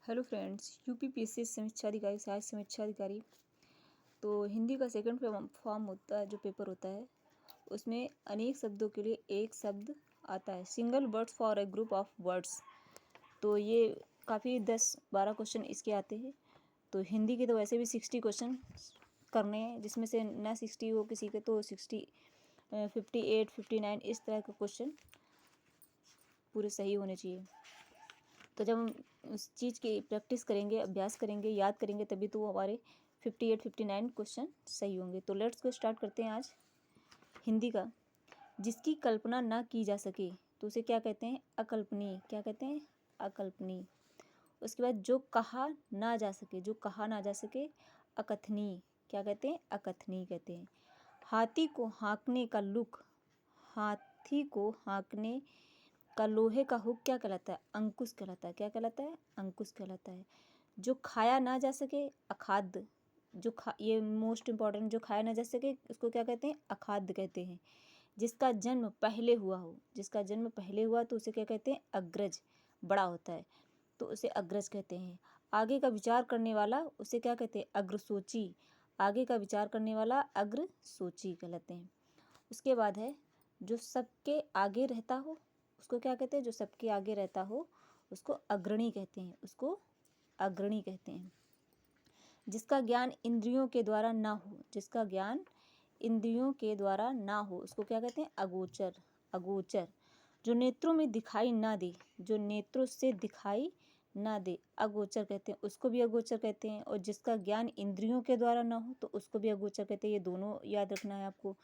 Hello friends, UPPSC समीक्षा अधिकारी, सहायक समीक्षा अधिकारी। तो हिंदी का सेकंड फॉर्म होता है, जो पेपर होता है उसमें अनेक शब्दों के लिए एक शब्द आता है। Single words for a group of words. तो ये काफ़ी 10-12 क्वेश्चन इसके आते हैं। तो हिंदी के तो वैसे भी 60 क्वेश्चन करने हैं, जिसमें से ना 60 हो किसी के तो 60, 58, 59 इस तरह के क्वेश्चन पूरे सही होने चाहिए। तो जब हम उस चीज़ की प्रैक्टिस करेंगे, अभ्यास करेंगे, याद करेंगे, तभी तो वो हमारे 58, 59 क्वेश्चन सही होंगे। तो लेट्स को स्टार्ट करते हैं आज हिंदी का। जिसकी कल्पना ना की जा सके तो उसे क्या कहते हैं? अकल्पनीय। क्या कहते हैं? अकल्पनीय। उसके बाद जो कहा ना जा सके, जो कहा ना जा सके, अकथनीय। क्या कहते हैं? अकथनीय कहते हैं। हाथी को हाँकने का लुक, हाथी को हाँकने का लोहे का हुक क्या कहलाता है? अंकुश कहलाता है। क्या कहलाता है? अंकुश कहलाता है। जो खाया ना जा सके, अखाद्य। ये मोस्ट इम्पॉर्टेंट, जो खाया ना जा सके उसको क्या कहते हैं? अखाद्य कहते हैं। जिसका जन्म पहले हुआ हो, जिसका जन्म पहले हुआ तो उसे क्या कहते हैं? अग्रज, बड़ा होता है तो उसे अग्रज कहते हैं। आगे का विचार करने वाला उसे क्या कहते हैं? अग्रसोची। आगे का विचार करने वाला अग्रसोची कहलाते हैं। उसके बाद है जो सबके आगे रहता हो, उसको क्या कहते हैं? जो सबके आगे रहता हो उसको अग्रणी कहते हैं, उसको अग्रणी कहते हैं। जिसका ज्ञान इंद्रियों के द्वारा ना हो, जिसका ज्ञान इंद्रियों के द्वारा ना हो उसको क्या कहते हैं? अगोचर, अगोचर। जो नेत्रों में दिखाई ना दे, जो नेत्रों से दिखाई ना दे, अगोचर कहते हैं, उसको भी अगोचर कहते हैं। और जिसका ज्ञान इंद्रियों के द्वारा ना हो तो उसको भी अगोचर कहते हैं। ये दोनों याद रखना है आपको।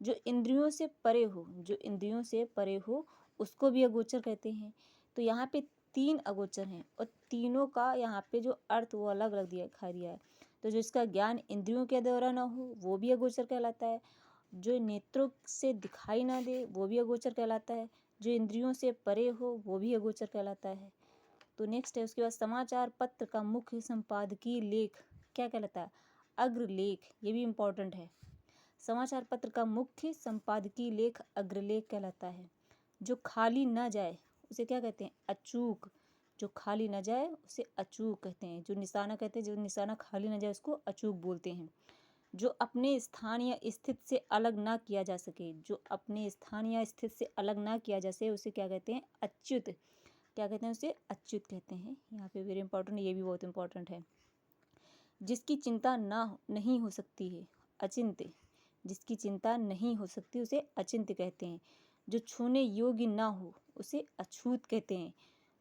जो इंद्रियों से परे हो, जो इंद्रियों से परे हो उसको भी अगोचर कहते हैं। तो यहाँ पे 3 अगोचर हैं और तीनों का यहाँ पे जो अर्थ वो अलग अलग दिखाई दिया है। तो जिसका ज्ञान इंद्रियों के द्वारा ना हो वो भी अगोचर कहलाता है। जो नेत्रों से दिखाई ना दे वो भी अगोचर कहलाता है। जो इंद्रियों से परे हो वो भी अगोचर कहलाता है। तो नेक्स्ट है उसके बाद समाचार पत्र का मुख्य संपादकीय लेख क्या कहलाता है? अग्रलेख। ये भी इम्पोर्टेंट है। समाचार पत्र का मुख्य संपादकीय लेख अग्रलेख कहलाता है। जो खाली ना जाए उसे क्या कहते हैं? अचूक। जो खाली ना जाए उसे अचूक कहते हैं। जो निशाना कहते हैं, जो निशाना खाली ना जाए उसको अचूक बोलते हैं। जो अपने स्थान या स्थिति से अलग ना किया जा सके, जो अपने स्थान या स्थिति से अलग ना किया जा सके उसे क्या कहते हैं? अच्युत। क्या कहते हैं? उसे अच्युत कहते हैं। यहाँ पे वेरी इंपॉर्टेंट, ये भी बहुत इंपॉर्टेंट है। जिसकी चिंता नहीं हो सकती है, अचिंत्य। जिसकी चिंता नहीं हो सकती उसे अचिंत्य कहते हैं। जो छूने योग्य ना हो उसे अछूत कहते हैं।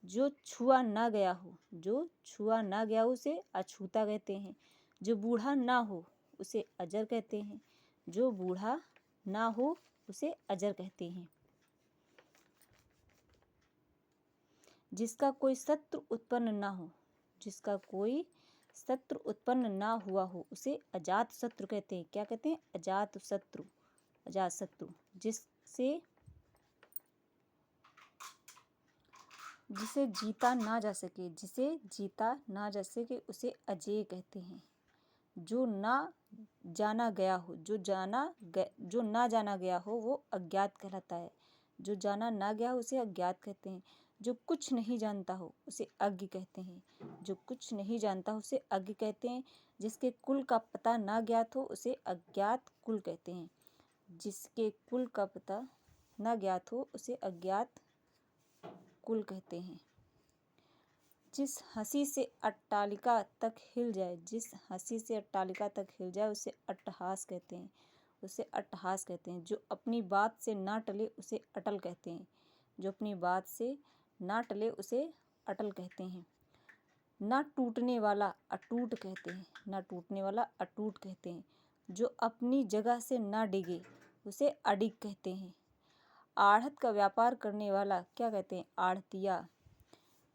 जो छुआ ना गया हो, जो छुआ ना गया हो उसे अछूता कहते हैं। जो बूढ़ा ना हो उसे अजर कहते हैं। जो बूढ़ा ना हो उसे अजर कहते हैं। जिसका कोई शत्रु उत्पन्न ना हो, जिसका कोई शत्रु उत्पन्न ना हुआ हो उसे अजात शत्रु कहते हैं। क्या कहते हैं? अजात शत्रु, अजात शत्रु। जिसे जीता ना जा सके, जिसे जीता ना जा सके उसे अजेय कहते हैं। जो ना जाना गया हो, जो ना जाना गया हो वो अज्ञात कहलाता है। जो जाना ना गया हो उसे अज्ञात कहते हैं। जो कुछ नहीं जानता हो उसे अज्ञ कहते हैं। जो कुछ नहीं जानता हो उसे अज्ञ कहते हैं। जिसके कुल का पता ना ज्ञात हो उसे अज्ञात कुल कहते हैं। जिसके कुल का पता ना ज्ञात हो उसे अज्ञात कुल कहते हैं। जिस हंसी से अट्टालिका तक हिल जाए, जिस हंसी से अट्टालिका तक हिल जाए उसे अट्टहास कहते हैं, उसे अट्टहास कहते हैं। जो अपनी बात से ना टले उसे अटल कहते हैं। जो अपनी बात से ना टले उसे अटल कहते हैं। ना टूटने वाला अटूट कहते हैं, ना टूटने वाला अटूट कहते हैं। जो अपनी जगह से ना डिगे उसे अडिग कहते हैं। आढ़त का व्यापार करने वाला क्या कहते हैं? आढ़तिया।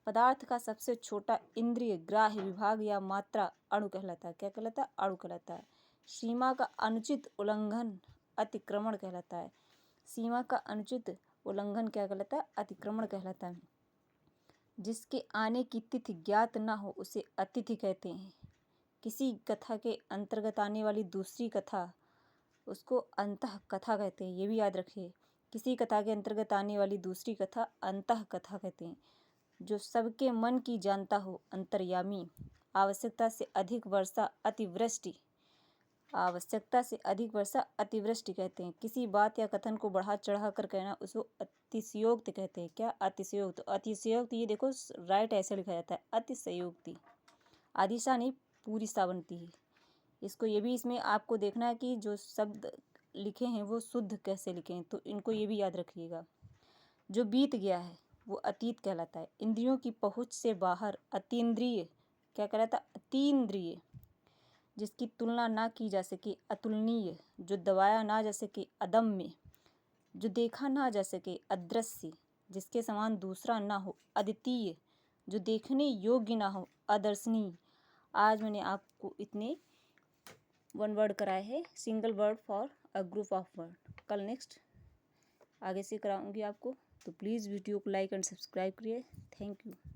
पदार्थ का सबसे छोटा इंद्रिय ग्राह्य विभाग या मात्रा अणु कहलाता है। क्या कहलाता है? अणु कहलाता है। सीमा का अनुचित उल्लंघन अतिक्रमण कहलाता है। सीमा का अनुचित उल्लंघन क्या कहलाता है? अतिक्रमण कहलाता है। जिसके आने की तिथि ज्ञात ना हो उसे अतिथि कहते हैं। किसी कथा के अंतर्गत आने वाली दूसरी कथा उसको अंतः कथा कहते हैं। ये भी याद रखिए, किसी कथा के अंतर्गत आने वाली दूसरी कथा अंतः कथा कहते हैं। जो सबके मन की जानता हो अंतर्यामी। आवश्यकता से अधिक वर्षा अतिवृष्टि, आवश्यकता से अधिक वर्षा अतिवृष्टि कहते हैं। किसी बात या कथन को बढ़ा चढ़ा कर कहना उसको अतिशयोक्ति कहते हैं। क्या? अतिशयोक्ति। अतिशयोक्ति ये देखो राइट ऐसे लिखा जाता है, अतिशयोक्ति। आधी सा नहीं, पूरी सा बनती है। इसको ये भी इसमें आपको देखना है कि जो शब्द लिखे हैं वो शुद्ध कैसे लिखे हैं, तो इनको ये भी याद रखिएगा। जो बीत गया है वो अतीत कहलाता है। इंद्रियों की पहुँच से बाहर अतीन्द्रिय क्या कहलाता है? अतीन्द्रिय। जिसकी तुलना ना की जा सके अतुलनीय। जो दबाया ना जा सके अदम्य। जो देखा ना जा सके अदृश्य। जिसके समान दूसरा ना हो अद्वितीय। जो देखने योग्य ना हो अदर्शनीय। आज मैंने आपको इतने वन वर्ड कराए हैं, single word for a group of word. कल नेक्स्ट आगे से कराऊंगी आपको, तो प्लीज़ वीडियो को लाइक एंड सब्सक्राइब करिए। Thank you.